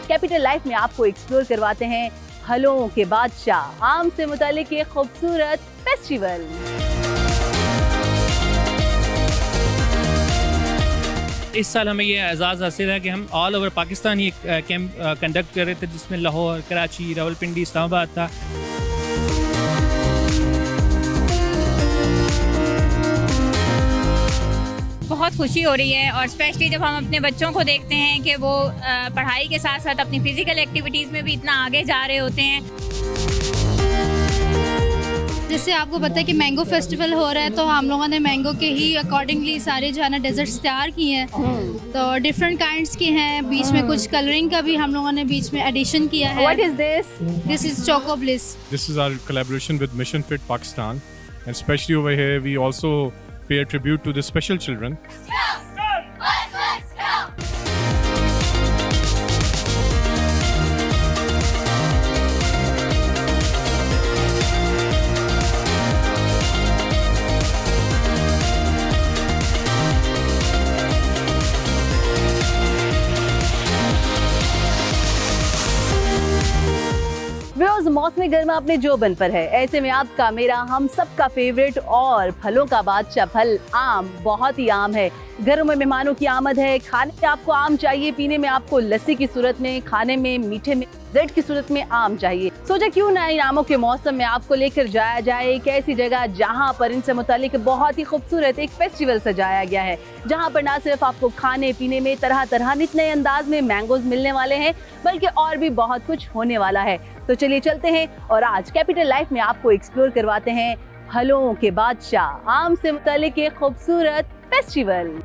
Capital life में आपको explore करवाते हैं फलों के बादशाह आम से मुतालिक एक खूबसूरत फेस्टिवल। इस साल हमें ये एजाज़ हासिल है कि हम ऑल ओवर पाकिस्तान ही एक कैंप कंडक्ट कर रहे थे, जिसमें लाहौर, कराची, रावलपिंडी, इस्लामाबाद था। बहुत खुशी हो रही है और स्पेशली जब हम अपने बच्चों को देखते हैं कि वो पढ़ाई के साथ साथ अपनी फिजिकल एक्टिविटीज़ में भी इतना आगे जा रहे होते हैं। जैसे आपको पता है कि मैंगो फेस्टिवल हो रहा है, तो हम लोगों ने मैंगो के ही अकॉर्डिंगली सारे जो है ना डेजर्ट्स तैयार किए हैं। तो डिफरेंट काइंड्स के हैं, बीच में कुछ कलरिंग का भी हम लोगों ने बीच में एडिशन किया है। What is this? This is choco bliss. This is our collaboration with Mission Fit Pakistan, and especially over here we also pay a tribute to the special children. Viewers, मौसम गर्मा अपने जोबन पर है। ऐसे में आपका, मेरा, हम सबका फेवरेट और फलों का बादशाह फल आम बहुत ही आम है। घरों में मेहमानों की आमद है। खाने में आपको आम चाहिए, पीने में आपको लस्सी की सूरत में, खाने में मीठे में डेजर्ट की सूरत में आम चाहिए। सोचा क्यों ना इन आमों के मौसम में आपको लेकर जाया जाए एक ऐसी जगह जहां पर इनसे मुतालिक बहुत ही खूबसूरत एक फेस्टिवल सजाया गया है, जहां पर ना सिर्फ आपको खाने पीने में तरह तरह नित नए अंदाज में मैंगोज मिलने वाले हैं, बल्कि और भी बहुत कुछ होने वाला है। तो चलिए चलते हैं और आज कैपिटल लाइफ में आपको एक्सप्लोर करवाते हैं फलों के बादशाह आम से मुतालिक एक खूबसूरत फेस्टिवल।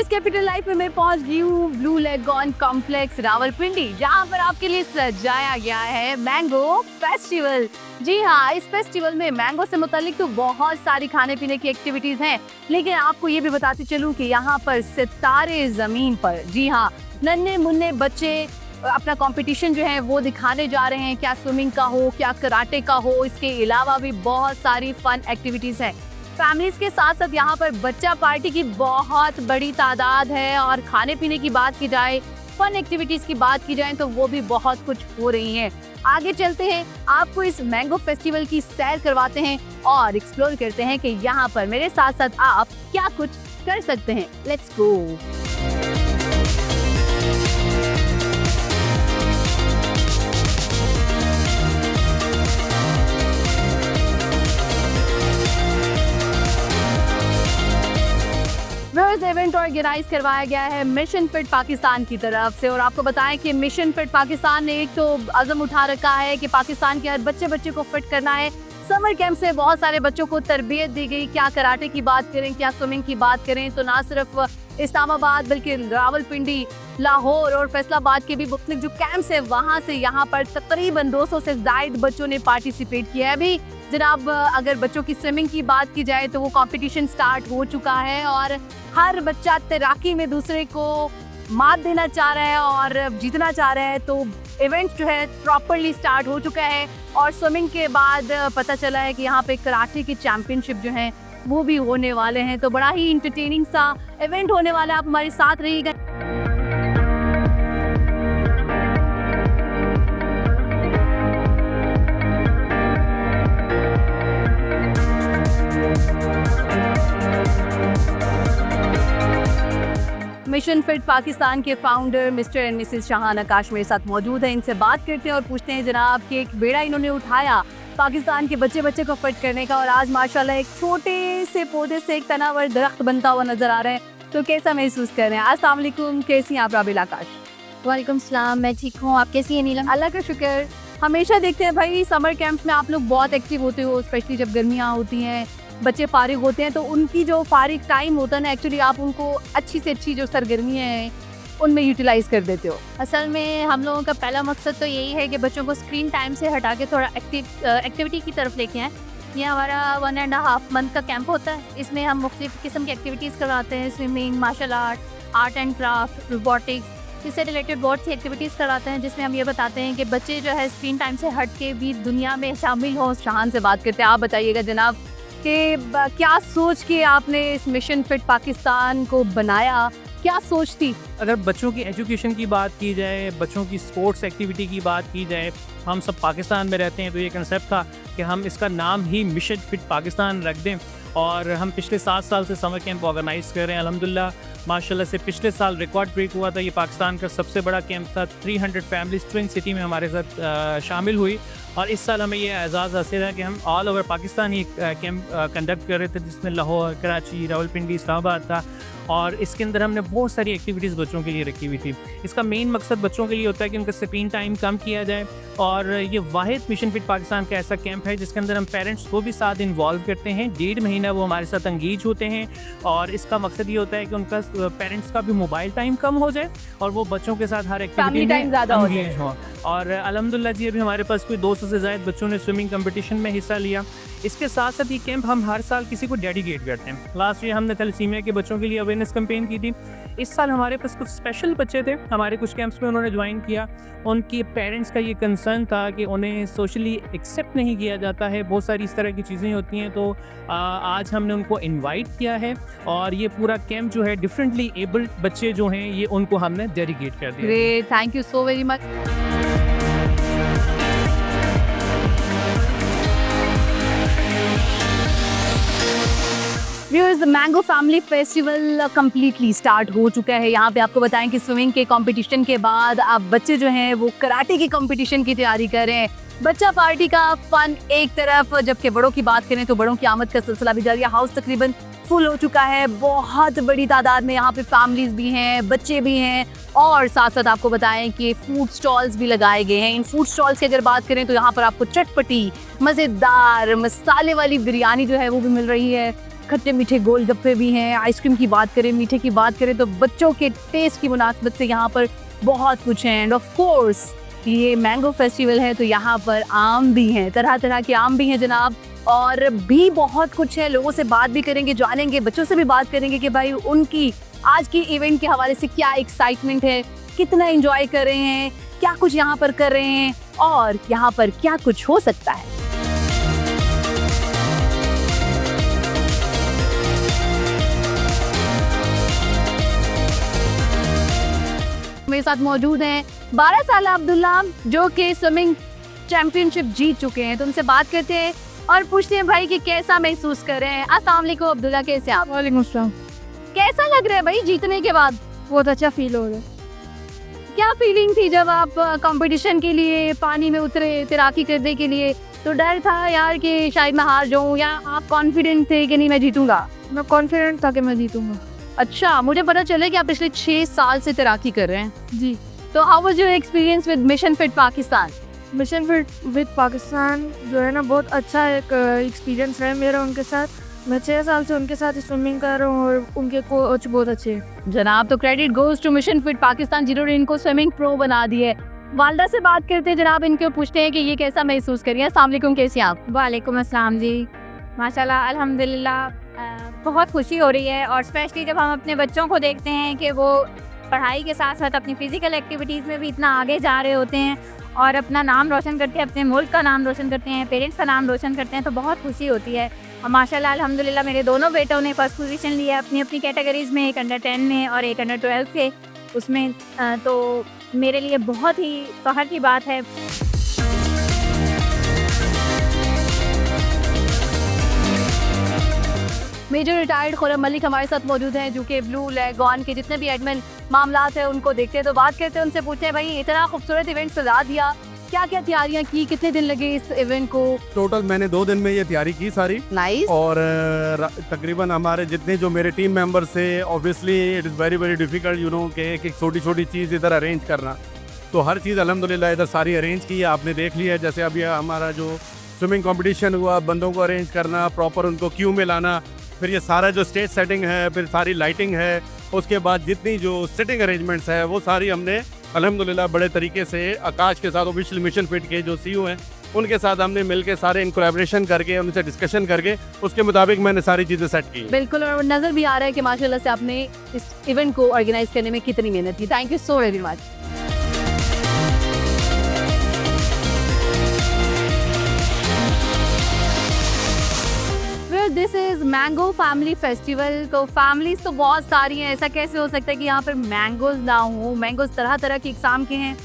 कैपिटल लाइफ में मैं पहुंच गई हूँ ब्लू लेगॉन कॉम्प्लेक्स रावलपिंडी, जहाँ पर आपके लिए सजाया गया है मैंगो फेस्टिवल। जी हाँ, इस फेस्टिवल में मैंगो से मुतालिक तो बहुत सारी खाने पीने की एक्टिविटीज हैं, लेकिन आपको ये भी बताती चलूँ कि यहाँ पर सितारे जमीन पर, जी हाँ, नन्हे मुन्ने बच्चे अपना कंपटीशन जो है वो दिखाने जा रहे हैं। क्या स्विमिंग का हो, क्या कराटे का हो, इसके अलावा भी बहुत सारी फन एक्टिविटीज हैं। फैमिलीज के साथ साथ यहाँ पर बच्चा पार्टी की बहुत बड़ी तादाद है, और खाने पीने की बात की जाए, फन एक्टिविटीज की बात की जाए, तो वो भी बहुत कुछ हो रही हैं। आगे चलते हैं, आपको इस मैंगो फेस्टिवल की सैर करवाते हैं और एक्सप्लोर करते हैं कि यहाँ पर मेरे साथ साथ आप क्या कुछ कर सकते हैं। Let's go. इवेंट ऑर्गेनाइज करवाया गया है मिशन फिट पाकिस्तान की तरफ से, और आपको बताएं कि मिशन फिट पाकिस्तान ने एक तो अज़म उठा रखा है कि पाकिस्तान के हर बच्चे को फिट करना है। समर कैंप से बहुत सारे बच्चों को तरबियत दी गई। क्या कराटे की बात करें, क्या स्विमिंग की बात करें, तो ना सिर्फ इस्लामाबाद बल्कि रावलपिंडी, लाहौर और फैसलाबाद के भी मुख्तलिफ जो कैंप्स है, वहाँ से यहाँ पर तकरीबन 200 से ज़ायद बच्चों ने पार्टिसिपेट किया है। अभी जनाब अगर बच्चों की स्विमिंग की बात की जाए तो वो कंपटीशन स्टार्ट हो चुका है, और हर बच्चा तैराकी में दूसरे को मात देना चाह रहा है और जीतना चाह रहा है। तो इवेंट जो है प्रॉपरली स्टार्ट हो चुका है, और स्विमिंग के बाद पता चला है कि यहाँ पे कराटे की चैंपियनशिप जो है वो भी होने वाले हैं। तो बड़ा ही इंटरटेनिंग सा इवेंट होने वाला है, आप हमारे साथ रहिएगा। मिशन फिट पाकिस्तान के फाउंडर मिस्टर एंड मिसेस शाहान आकाश मेरे साथ मौजूद हैं। इनसे बात करते हैं और पूछते हैं जनाब कि एक बेड़ा इन्होंने उठाया पाकिस्तान के बच्चे को फिट करने का, और आज माशाल्लाह एक छोटे से पौधे से एक तनावर दरख्त बनता हुआ नजर आ रहा है। तो कैसा महसूस कर रहे हैं? अस्सलाम वालेकुम, कैसी हैं आप राबिल आकाश? वालेकुम सलाम, मैं ठीक हूँ, आप कैसी हैं नीलम? अल्लाह का शुक्र। हमेशा देखते हैं भाई समर कैंप्स में आप लोग बहुत एक्टिव होते हो, स्पेशली जब गर्मियाँ होती हैं, बच्चे फारिग होते हैं, तो उनकी जो फारिग टाइम होता है ना, एक्चुअली आप उनको अच्छी से अच्छी जो सरगर्मियाँ हैं उनमें यूटिलाइज कर देते हो। असल में हम लोगों का पहला मकसद तो यही है कि बच्चों को स्क्रीन टाइम से हटा के थोड़ा एक्टिविटी की तरफ लेके आएँ। ये हमारा 1.5 मंथ का कैंप होता है। इसमें हम मुख्तलिफ किस्म की एक्टिविटीज़ करवाते हैं, swimming, martial art and craft, robotics, इससे रिलेटेड बहुत सी एक्टिविटीज़ कराते हैं जिसमें हम ये बताते हैं कि बच्चे जो है स्क्रीन टाइम से हट के भी दुनिया में शामिल हों। शाहान से बात करते हैं, आप बताइएगा जनाब कि क्या सोच के आपने इस मिशन फिट पाकिस्तान को बनाया, क्या सोच थी? अगर बच्चों की एजुकेशन की बात की जाए, बच्चों की स्पोर्ट्स एक्टिविटी की बात की जाए, हम सब पाकिस्तान में रहते हैं तो ये कंसेप्ट था कि हम इसका नाम ही मिशन फिट पाकिस्तान रख दें। और हम पिछले 7 साल से समर कैंप ऑर्गेनाइज़ कर रहे हैं। अल्हम्दुलिल्लाह माशाल्लाह से पिछले साल रिकॉर्ड ब्रेक हुआ था। ये पाकिस्तान का सबसे बड़ा कैंप था। 300 फैमिलीज ट्विन सिटी में हमारे साथ शामिल हुई और इस साल हमें ये एजाज़ हासिल है कि हम ऑल ओवर पाकिस्तान ही कैंप कंडक्ट कर रहे थे, जिसमें लाहौर, कराची, रावलपिंडी, इस्लामाबाद था। और इसके अंदर हमने बहुत सारी एक्टिविटीज़ बच्चों के लिए रखी हुई थी। इसका मेन मकसद बच्चों के लिए होता है कि उनका स्क्रीन टाइम कम किया जाए। और ये वाहिद मिशन फिट पाकिस्तान का ऐसा कैंप है जिसके अंदर हम पेरेंट्स को भी साथ इन्वॉल्व करते हैं। 1.5 महीना वो हमारे साथ एंगेज होते हैं और इसका मकसद ये होता है कि उनका पेरेंट्स का भी मोबाइल टाइम कम हो जाए और वो बच्चों के साथ हर एक्टिविटी में ज़्यादा हो एंगेज हों। और अल्हम्दुलिल्लाह जी अभी हमारे पास कोई 200 से ज़ायद बच्चों ने स्विमिंग कंपटीशन में हिस्सा लिया। इसके साथ साथ ये कैंप हम हर साल किसी को डेडिकेट करते हैं। लास्ट ईयर हमने थैलेसीमिया के बच्चों के लिए अवेयरनेस कैंपेन की थी। इस साल हमारे पास कुछ स्पेशल बच्चे थे, हमारे कुछ कैंप्स में उन्होंने ज्वाइन किया। उनके पेरेंट्स का ये कंसर्न था कि उन्हें सोशली एक्सेप्ट नहीं किया जाता है, बहुत सारी इस तरह की चीज़ें होती हैं। तो आज हमने उनको इनवाइट किया है और ये पूरा कैंप जो है डिफरेंटली एबल्ड बच्चे जो हैं ये उनको हमने डेडिकेट कर दिया। Great, thank you so very much. Viewers, mango family festival completely start हो चुका है। यहाँ पे आपको बताएं कि स्विमिंग के कंपटीशन के बाद अब बच्चे जो हैं वो कराटे की कंपटीशन की तैयारी कर रहे हैं। बच्चा पार्टी का फन एक तरफ, जबकि बड़ों की बात करें तो बड़ों की आमद का सिलसिला भी जारी है। हाउस तकरीबन फुल हो चुका है, बहुत बड़ी तादाद में यहाँ पे फैमिलीज भी हैं, बच्चे भी हैं और साथ साथ आपको बताएं कि फूड स्टॉल्स भी लगाए गए हैं। इन फूड स्टॉल्स की अगर बात करें तो यहाँ पर आपको चटपटी, मज़ेदार, मसाले वाली बिरयानी जो है वो भी मिल रही है। खट्टे मीठे गोलगप्पे भी हैं। आइसक्रीम की बात करें, मीठे की बात करें तो बच्चों के टेस्ट की मुनासिबत से यहाँ पर बहुत कुछ है। एंड ऑफ कोर्स ये मैंगो फेस्टिवल है तो यहाँ पर आम भी हैं, तरह तरह के आम भी हैं जनाब, और भी बहुत कुछ है। लोगों से बात भी करेंगे, जानेंगे, बच्चों से भी बात करेंगे कि भाई उनकी आज की इवेंट के हवाले से क्या एक्साइटमेंट है, कितना एंजॉय कर रहे हैं, क्या कुछ यहाँ पर कर रहे हैं और यहाँ पर क्या कुछ हो सकता है। मेरे साथ मौजूद हैं 12 साल अब्दुल्ला जो कि स्विमिंग चैंपियनशिप जीत चुके हैं। तो उनसे बात करते हैं और पूछते हैं भाई कि कैसा महसूस कर रहे हैं। अस्सलाम वालेकुम अब्दुल्ला, कैसे आप? वालेकुम अस्सलाम। कैसा लग रहा है भाई जीतने के बाद? बहुत अच्छा फील हो रहा है। क्या फीलिंग थी जब आप कंपटीशन के लिए पानी में उतरे, तैराकी करने के लिए? तो डर था यार कि शायद मैं हार जाऊँ या आप कॉन्फिडेंट थे कि नहीं मैं जीतूंगा? मैं कॉन्फिडेंट था कि मैं जीतूंगा। अच्छा, मुझे पता चला कि आप पिछले 6 साल से तैराकी कर रहे हैं। जी। तो how was your experience with mission fit Pakistan? Mission fit with Pakistan जो है ना बहुत अच्छा एक एक्सपीरियंस है मेरा उनके साथ। मैं 6 साल से उनके साथ स्विमिंग कर रहा हूँ और उनके कोच बहुत अच्छे हैं जनाब। तो credit goes to mission fit Pakistan जिन्होंने इनको स्विमिंग प्रो बना दी है। वालदा से बात करते हैं जनाब, इनको पूछते हैं कि ये कैसा महसूस करिए। अस्सलाम वालेकुम, कैसे आप? वालेकुम अस्सलाम जी। माशाल्लाह अल्हम्दुलिल्लाह बहुत खुशी हो रही है और स्पेशली जब हम अपने बच्चों को देखते हैं कि वो पढ़ाई के साथ साथ अपनी फ़िज़िकल एक्टिविटीज़ में भी इतना आगे जा रहे होते हैं और अपना नाम रोशन करते हैं, अपने मुल्क का नाम रोशन करते हैं, पेरेंट्स का नाम रोशन करते हैं, तो बहुत खुशी होती है। और माशाल्लाह अल्हम्दुलिल्लाह मेरे दोनों बेटों ने फर्स्ट पोजीशन ली है अपनी अपनी कैटेगरीज़ में, एक अंडर 10 में और एक अंडर 12 के उसमें। तो मेरे लिए बहुत ही फ़ख्र की बात है। मेजर रिटायर्ड खुर्रम मलिक हमारे साथ मौजूद हैं जो कि ब्लू लेगॉन के जितने भी एडमिन मामलात हैं उनको देखते हैं। तो बात करते हैं उनसे, पूछते हैं भाई इतना खूबसूरत इवेंट सजा दिया, क्या क्या तैयारियां की, कितने दिन लगे इस इवेंट को? टोटल मैंने 2 दिन में ये तैयारी की सारी। नाइस। और तकरीबन हमारे जितने जो मेरे टीम मेंबर्स थे, obviously it is very very difficult you know कि एक छोटी छोटी चीज़ इधर अरेंज करना। तो हर चीज़ अल्हम्दुलिल्लाह इधर सारी अरेंज की है, आपने देख लिया है। जैसे अभी हमारा जो स्विमिंग कॉम्पिटिशन हुआ, बंदों को अरेंज करना, प्रॉपर उनको क्यू में लाना, फिर ये सारा जो स्टेज सेटिंग है, फिर सारी लाइटिंग है, उसके बाद जितनी जो सिटिंग अरेंजमेंट्स है वो सारी हमने अल्हम्दुलिल्लाह बड़े तरीके से आकाश के साथ ऑफिशियल मिशन फिट के जो सीईओ हैं उनके साथ हमने मिलके सारे इन कोलैबोरेशन करके उनसे डिस्कशन करके उसके मुताबिक मैंने सारी चीज़ें सेट की। बिल्कुल, और नज़र भी आ रहा है कि माशाल्लाह से आपने इस इवेंट को ऑर्गेनाइज करने में कितनी मेहनत की। Thank you so very much. This is mango family festival. तो फैमिलीज तो बहुत सारी हैं, ऐसा कैसे हो सकता है कि यहाँ पर मैंगोज ना हो? मैंगोज तरह तरह के इकसाम के हैं,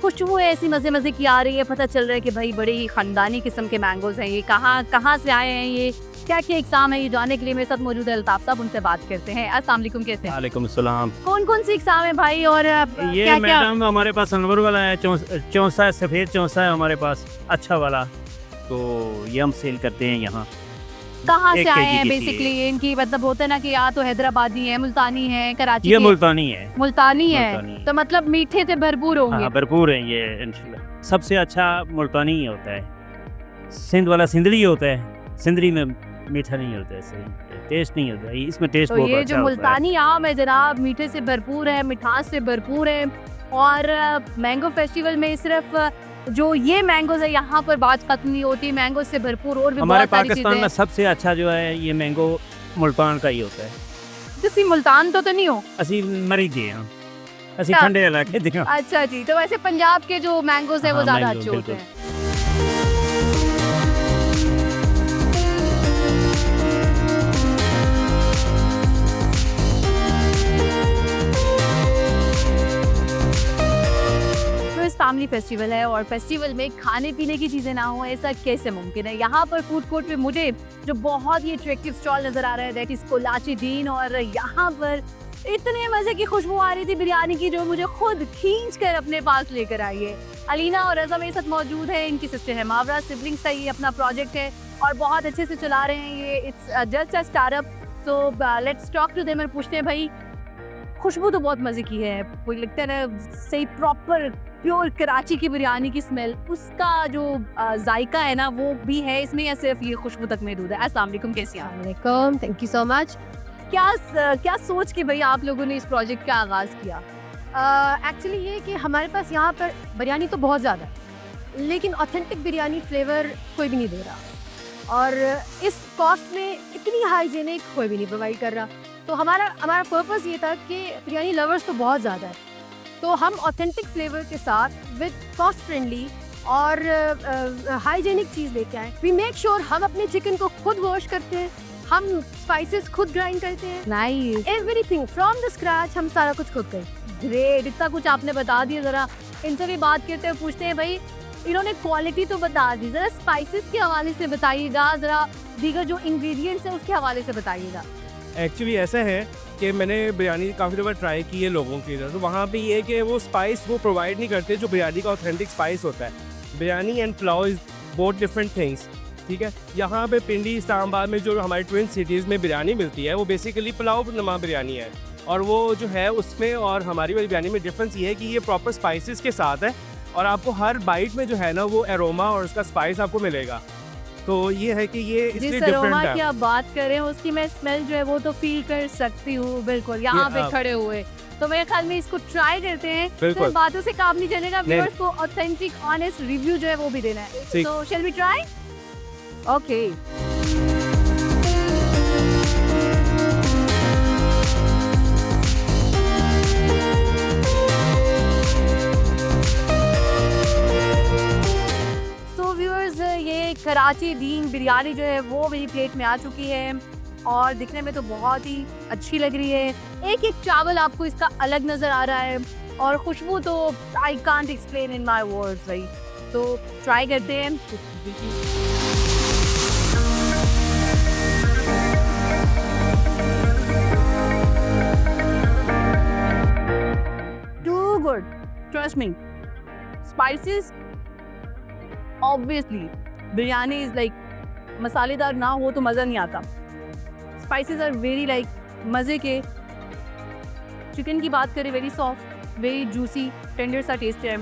खुशबू ऐसी मज़े मज़े की आ रही है, पता चल रहा है कि भाई बड़े ही ख़ानदानी किस्म के मैंगोज हैं। ये कहाँ से आए हैं, ये क्या क्या इकसाम है, ये जानने के लिए मेरे साथ मौजूद है अल्ताफ़ साहब, उनसे बात करते हैं। अस्सलाम वालेकुम, कैसे हैं? वालेकुम सलाम। कौन कौन सी इकसाम है भाई? और ये क्या क्या? मैडम हमारे पास अनवर वाला है, चौंसा है, सफ़ेद चौंसा है हमारे पास, अच्छा वाला, तो ये हम सेल करते हैं यहाँ। कहाँ से 1 आए kg हैं की बेसिकली? इनकी मतलब होता है ना कि या तो हैदराबादी है, मुल्तानी है, कराची ये के- मुल्तानी है। मुल्तानी मुल्तानी है, है। तो मतलब मीठे से भरपूर होंगे। हाँ भरपूर है ये इंशाल्लाह। सबसे अच्छा मुल्तानी ही होता है। सिंध वाला सिंदरी होता है, सिंदरी में मीठा नहीं होता है, सही टेस्ट नहीं होता है, इसमें टेस्ट तो बहुत ये अच्छा जो होता है। मुल्तानी आम है जनाब, मीठे से भरपूर है, मिठास से भरपूर है। और मैंगो फेस्टिवल में सिर्फ जो ये मैंगोज है यहाँ पर बात खत्म नहीं होती, मैंगो से भरपूर और भी हमारे बहुत सारी पाकिस्तान में चीजें। सबसे अच्छा जो है ये मैंगो मुल्तान का ही होता है। ਤੁਸੀਂ मुल्तान तो नहीं हो? असी मरी गए हैं, असी क्या? ठंडे इलाके दे हैं। अच्छा जी, तो वैसे पंजाब के जो मैंगोज है वो हाँ, ज्यादा मैंगो, अच्छे होते बिल्कुल। हैं। फैमिली फेस्टिवल है और फेस्टिवल में खाने पीने की चीज़ें ना हो, ऐसा कैसे मुमकिन है? यहाँ पर फूड कोर्ट पे मुझे जो बहुत ही अट्रैक्टिव स्टॉल नज़र आ रहा है, दैट इज़ कोलाची दीन, और यहाँ पर इतने मज़े की खुशबू आ रही थी बिरयानी की, जो मुझे खुद खींच कर अपने पास लेकर आई है। अलीना और रज़ा मेरे साथ मौजूद है, इनकी सिस्टर है मावरा, सिबलिंग्स का ये अपना प्रोजेक्ट है और बहुत अच्छे से चला रहे हैं ये। It's just a startup. तो लेट्स टॉक टू देम और पूछते हैं भाई, खुशबू तो बहुत मज़े की है, कोई लगता है ना सही प्रॉपर प्योर कराची की बिरयानी की स्मेल, उसका जो जायका है ना वो भी है इसमें, या सिर्फ ये खुशबू तक महदूद है? अस्सलाम वालेकुम, कैसी हैं आप? वालेकुम, थैंक यू सो मच। क्या सोच के भाई आप लोगों ने इस प्रोजेक्ट का आगाज़ किया? एक्चुअली ये कि हमारे पास यहाँ पर बिरयानी तो बहुत ज़्यादा है, लेकिन ऑथेंटिक बिरयानी फ्लेवर कोई भी नहीं दे रहा, और इस कॉस्ट में इतनी हाइजीनिक कोई भी नहीं प्रोवाइड कर रहा। तो हमारा पर्पस ये था कि बिरयानी लवर्स तो बहुत ज़्यादा है, तो हम ऑथेंटिक फ्लेवर के साथ विद कॉस्ट फ्रेंडली और हाइजीनिक चीज़ लेके आए। वी मेक श्योर हम अपने चिकन को खुद वॉश करते हैं, हम स्पाइसेस खुद ग्राइंड करते हैं, nice, everything from the scratch, हम सारा कुछ खुद करते हैं। ग्रेट, इतना कुछ आपने बता दिया। ज़रा इनसे भी बात करते हुए पूछते हैं भाई, इन्होंने क्वालिटी तो बता दी, ज़रा स्पाइसेस के हवाले से बताइएगा, ज़रा दीगर जो इंग्रेडिएंट्स हैं उसके हवाले से बताइएगा। एक्चुअली ऐसा है कि मैंने बिरयानी काफ़ी दफ़ा ट्राई की है लोगों की इधर, तो वहाँ पे ये है कि वो स्पाइस वो प्रोवाइड नहीं करते जो बिरयानी का ऑथेंटिक स्पाइस होता है। Biryani and pulao is both different things, ठीक है। यहाँ पे पिंडी इस्लामाबाद में जो हमारी ट्विन सिटीज़ में बिरयानी मिलती है वो बेसिकली पुलाव नमा बिरयानी है, और वो जो है उसमें और हमारी वाली बिरयानी में डिफरेंस ये है कि ये प्रॉपर स्पाइसेस के साथ है, और आपको हर बाइट में जो है ना वो एरोमा और उसका स्पाइस आपको मिलेगा। तो ये है कि ये इसलिए जिस डिफरेंट अरोमा की है। आप बात कर रहे हैं उसकी मैं स्मेल जो है वो तो फील कर सकती हूँ, बिल्कुल यहाँ पे आप- खड़े हुए। तो मेरे ख्याल में इसको ट्राई करते हैं, बिल्कुल। सिर्फ बातों से काम नहीं चलेगा, नहीं। व्यूअर्स को ऑथेंटिक ऑनेस्ट रिव्यू जो है वो भी देना है। ठीक। तो shall we try? Okay. So viewers, ये कराची दीन बिरयानी जो है वो मेरी प्लेट में आ चुकी है और दिखने में तो बहुत ही अच्छी लग रही है। एक एक चावल आपको इसका अलग नज़र आ रहा है और खुशबू तो I can't explain in my words भाई। तो ट्राई करते हैं। Too good, trust me. Spices, obviously, biryani is like मसालेदार ना हो तो मज़ा नहीं आता। स्पाइसेस आर वेरी लाइक मज़े के। चिकन की बात करें, very soft, very juicy, tender सा टेस्ट है।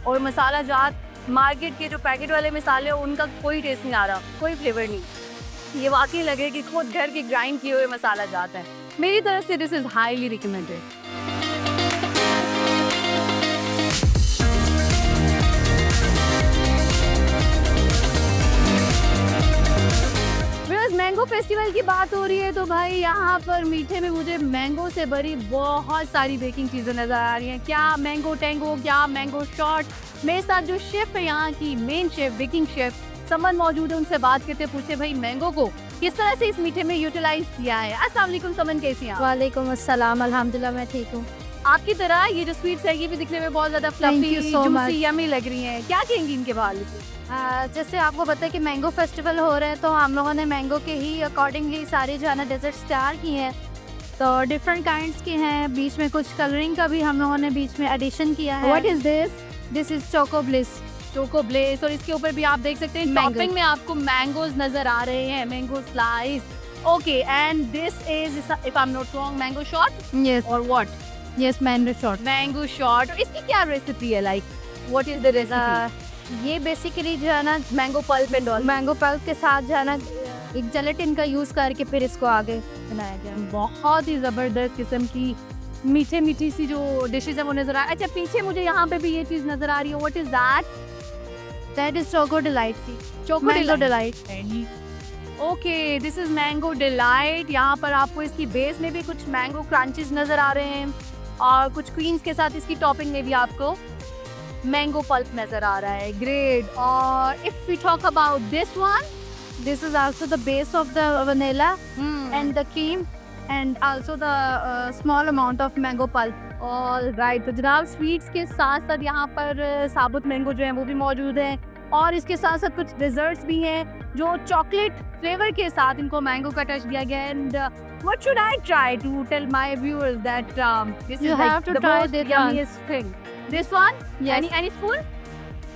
और मसाला जात मार्केट के जो पैकेट वाले मसाले हैं उनका कोई टेस्ट नहीं आ रहा, कोई फ्लेवर नहीं। ये वाकई लगे कि खुद घर के ग्राइंड किए हुए मसाला जात है। मेरी तरफ से this is highly recommended. Festival की बात हो रही है तो भाई यहाँ पर मीठे में मुझे मैंगो से भरी बहुत सारी बेकिंग चीज़ें नज़र आ रही हैं। क्या मैंगो टेंगो, क्या मैंगो शॉट। मेरे साथ जो शेफ़ है यहाँ की मेन शेफ़, बेकिंग शेफ़ समन मौजूद है, उनसे बात करते पूछते भाई मैंगो को किस तरह से इस मीठे में यूटिलाइज किया है। अस्सलाम वालेकुम समन, कैसी हैं आप? वालेकुम अस्सलाम, अल्हम्दुलिल्लाह मैं ठीक हूँ। आपकी तरह ये जो स्वीट्स है ये भी दिखने में बहुत ज़्यादा Thank fluffy, you so much. Juicy, yummy लग रही हैं। क्या कहेंगी इनके बारे से? जैसे आपको पता है कि मैंगो फेस्टिवल हो रहा है तो हम लोगों ने मैंगो के ही अकॉर्डिंगली सारे जो है ना डेजर्ट्स तैयार किए हैं। तो डिफरेंट काइंड्स के हैं, बीच में कुछ कलरिंग का भी हम लोगों ने बीच में एडिशन किया है। What is this? This is choco bliss. Choco bless, और इसके ऊपर भी आप देख सकते हैं Mango. टॉपिंग में आपको मैंगोज नजर आ रहे हैं, mango slice. Okay, and this is if I am not wrong mango shot yes और what? Yes mango shot. Mango shot. इसकी क्या रेसिपी है, like what is the recipe? ये बेसिकली जो है ना mango pulp and all. Mango pulp के साथ जो है ना एक जेलेटिन का यूज़ करके फिर इसको आगे बनाया गया। बहुत ही जबरदस्त किस्म की मीठे मीठी सी जो डिशेज है वो नजर आ। अच्छा, पीछे मुझे यहाँ पे भी ये चीज नजर आ रही है। What is that? That is choco delight की। Choco mango delight. Delight. Okay, this is mango delight. यहाँ पर आपको इसकी बेस में भी कुछ मैंगो क्रंचेस नजर आ रहे हैं और कुछ क्रीम्स के साथ इसकी टॉपिंग में भी आपको मैंगो पल्प नजर आ रहा है। ग्रेट। और if we talk about this one, This is also the base of the vanilla and the cream and also the small amount of mango pulp. All right. तो जनाब sweets के साथ साथ यहाँ पर साबुत मैंगो जो है वो भी मौजूद है और इसके साथ साथ कुछ डिजर्ट्स भी हैं जो चॉकलेट फ्लेवर के साथ इनको मैंगो का टच दिया गया है। And what should I try to tell my viewers that this is You have to try this one. yummiest thing? This one? Yes. Any spoon?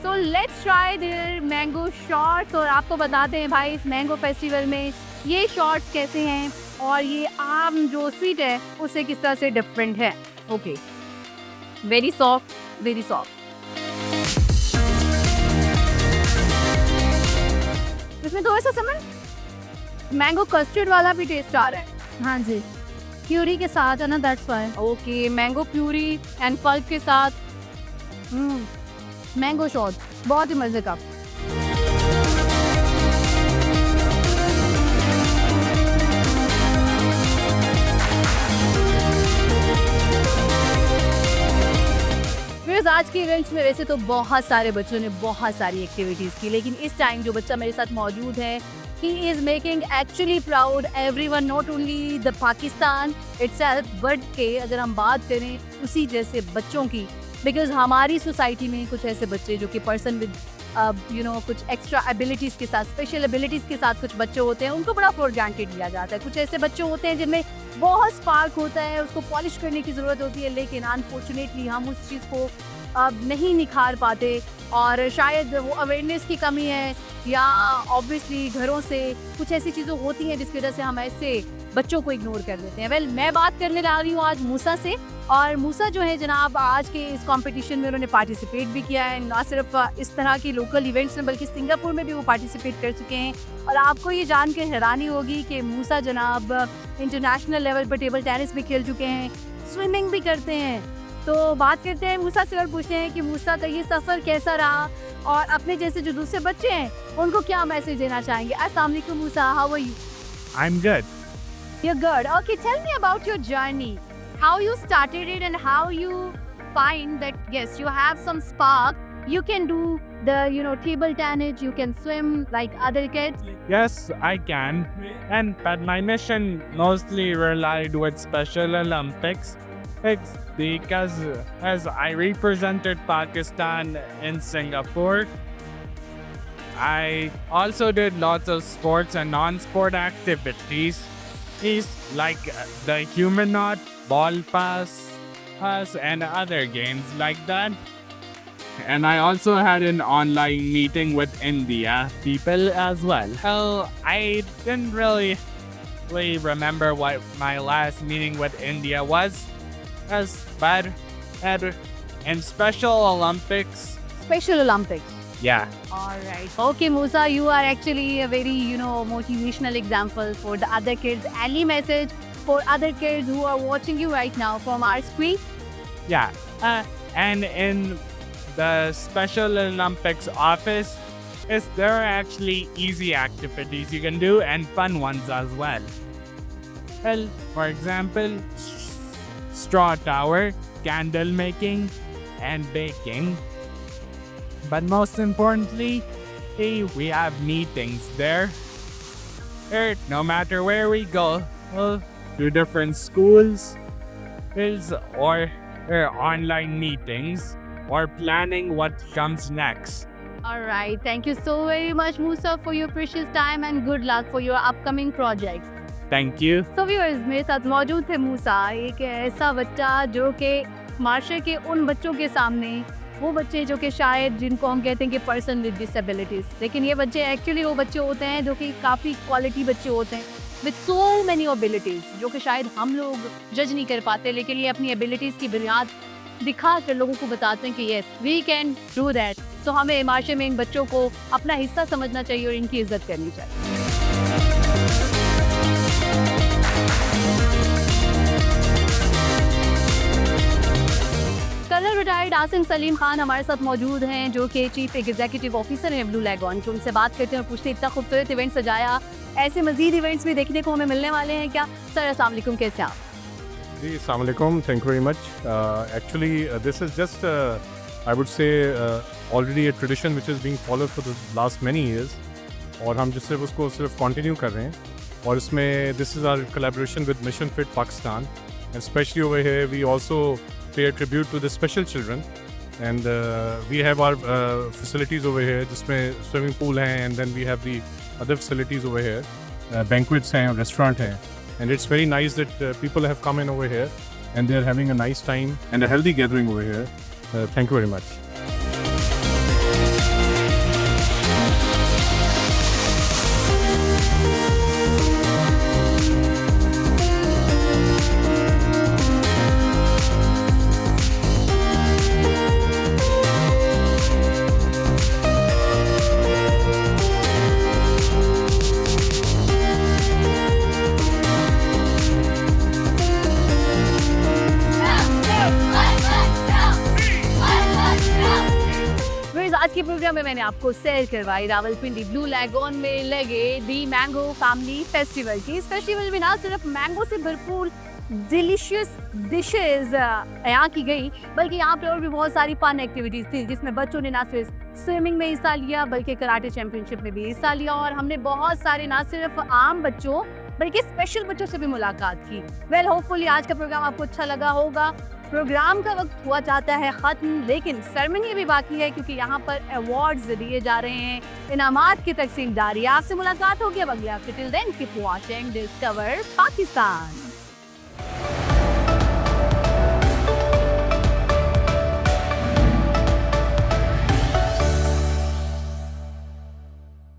So let's try their mango shots और आपको बताते हैं भाई इस mango festival में ये shots कैसे हैं और ये आम जो स्वीट है उससे किस तरह से डिफरेंट है। Okay, very soft, very soft. इसमें तो ऐसा समझ मैंगो कस्टर्ड वाला भी टेस्ट आ रहा है। हाँ जी, प्यूरी के साथ है ना, that's why. Okay, mango puree and pulp के साथ मैंगो शॉट बहुत ही मजे का। आज के इवेंट्स में वैसे तो बहुत सारे बच्चों ने बहुत सारी एक्टिविटीज की, लेकिन इस टाइम जो बच्चा मेरे साथ मौजूद है he is making actually proud everyone, not only the Pakistan itself, but के अगर हम बात करें उसी जैसे बच्चों की, बिकॉज हमारी सोसाइटी में कुछ ऐसे बच्चे जो कि पर्सन विद कुछ एक्स्ट्रा एबिलिटीज़ के साथ, स्पेशल एबिलिटीज़ के साथ कुछ बच्चे होते हैं, उनको बड़ा फॉर ग्रांटेड लिया जाता है। कुछ ऐसे बच्चे होते हैं जिनमें बहुत स्पार्क होता है, उसको पॉलिश करने की ज़रूरत होती है, लेकिन अनफॉर्चुनेटली हम उस चीज़ को नहीं निखार पाते और शायद वो अवेयरनेस की कमी है या ऑब्वियसली घरों से कुछ ऐसी चीज़ें होती हैं जिसकी वजह से हम ऐसे बच्चों को इग्नोर कर देते हैं। वेल, मैं बात करने ला रही हूँ आज मूसा से, और मूसा जो है जनाब आज के इस कंपटीशन में उन्होंने पार्टिसिपेट भी किया है, ना सिर्फ इस तरह की लोकल इवेंट्स में बल्कि सिंगापुर में भी वो पार्टिसिपेट कर चुके हैं। और आपको ये जान के हैरानी होगी कि मूसा जनाब इंटरनेशनल लेवल पर टेबल टेनिस भी खेल चुके हैं, स्विमिंग भी करते हैं। तो बात करते हैं मूसा से और पूछते हैं कि मूसा का ये सफ़र कैसा रहा और अपने जैसे जो दूसरे बच्चे हैं उनको क्या मैसेज देना चाहेंगे। अस्सलाम वालेकुम Musa, how are you? I'm good. You're good. Okay, tell me about your journey. How you started it and how you find that yes, you have some spark. You can do the table tennis. You can swim like other kids. Yes, I can. But my mission mostly relied with Special Olympics. It's because as I represented Pakistan in Singapore, I also did lots of sports and non-sport activities. Like the Humanoid, Ball Pass, and other games like that. And I also had an online meeting with India people as well. Well, I didn't really remember what my last meeting with India was. But in Special Olympics. Special Olympics. Yeah. All right. Okay, Musa, you are actually a very, motivational example for the other kids. Any message for other kids who are watching you right now from our screen? Yeah. And in the Special Olympics office, Yes, there are actually easy activities you can do and fun ones as well. Well, for example, straw tower, candle making, and baking. But most importantly, we have meetings there. No matter where we go, to different schools, or online meetings, or planning what comes next. Alright, thank you so very much Musa for your precious time and good luck for your upcoming project. Thank you. So viewers, मेरे साथ मौजूद थे मूसा, एक ऐसा बच्चा जो कि मार्शे के उन बच्चों के सामने, वो बच्चे जो कि शायद जिनको हम कहते हैं कि पर्सन विद डिसेबिलिटीज़, लेकिन ये बच्चे एक्चुअली वो बच्चे होते हैं जो कि काफ़ी क्वालिटी बच्चे होते हैं विद सो मैनी एबिलिटीज़, जो कि शायद हम लोग जज नहीं कर पाते, लेकिन ये अपनी एबिलिटीज़ की बुनियाद दिखा कर लोगों को बताते हैं कि yes we can do that. तो हमें मार्शे में इन बच्चों को अपना हिस्सा समझना चाहिए और इनकी इज्जत करनी चाहिए। कलर रिटायर्ड आसिम सलीम खान हमारे साथ मौजूद हैं, जो कि चीफ एग्जीक्यूटिव ऑफिसर हैं ब्लू लैगॉन के। उनसे बात करते हैं और पूछते हैं इतना खूबसूरत इवेंट सजाया, ऐसे मजीद इवेंट्स भी देखने को हमें मिलने वाले हैं क्या? सर अस्सलाम वालेकुम, कैसे आप? जी अस्सलाम वालेकुम, thank you very much. Actually this is just I would say already a tradition which is being followed for the last many years, और हम जिससे उसको सिर्फ कंटिन्यू कर रहे हैं। और इसमें this is our collaboration with mission fit Pakistan, and specially over here we also pay a tribute to the special children, and we have our facilities over here जिसमें swimming pool हैं, and then we have the other facilities over here, banquets हैं, restaurant हैं, and it's very nice that people have come in over here and they're having a nice time and a healthy gathering over here. Thank you very much. आज के programme में मैंने आपको सैर करवाई Rawalpindi blue लैगोन में लगे दी मैंगो फैमिली फेस्टिवल की। इस फेस्टिवल में ना सिर्फ मैंगो से भरपूर डिलीशियस डिशेस यहाँ की गई, बल्कि यहाँ पे और भी बहुत सारी फन एक्टिविटीज़ थी, जिसमें बच्चों ने ना सिर्फ स्विमिंग में हिस्सा लिया बल्कि कराटे चैंपियनशिप में भी हिस्सा लिया, और हमने बहुत सारे ना सिर्फ आम बच्चों बल्कि स्पेशल बच्चों से भी मुलाकात की। वेल होपफुली आज का प्रोग्राम आपको अच्छा लगा होगा। प्रोग्राम का वक्त हुआ चाहता है ख़त्म, लेकिन सेरेमनी अभी बाकी है, क्योंकि यहाँ पर अवार्ड्स दिए जा रहे हैं, इनामात की तकसीम जारी है। आपसे मुलाकात होगी अब अगले हफ्ते। Till then keep watching discover Pakistan.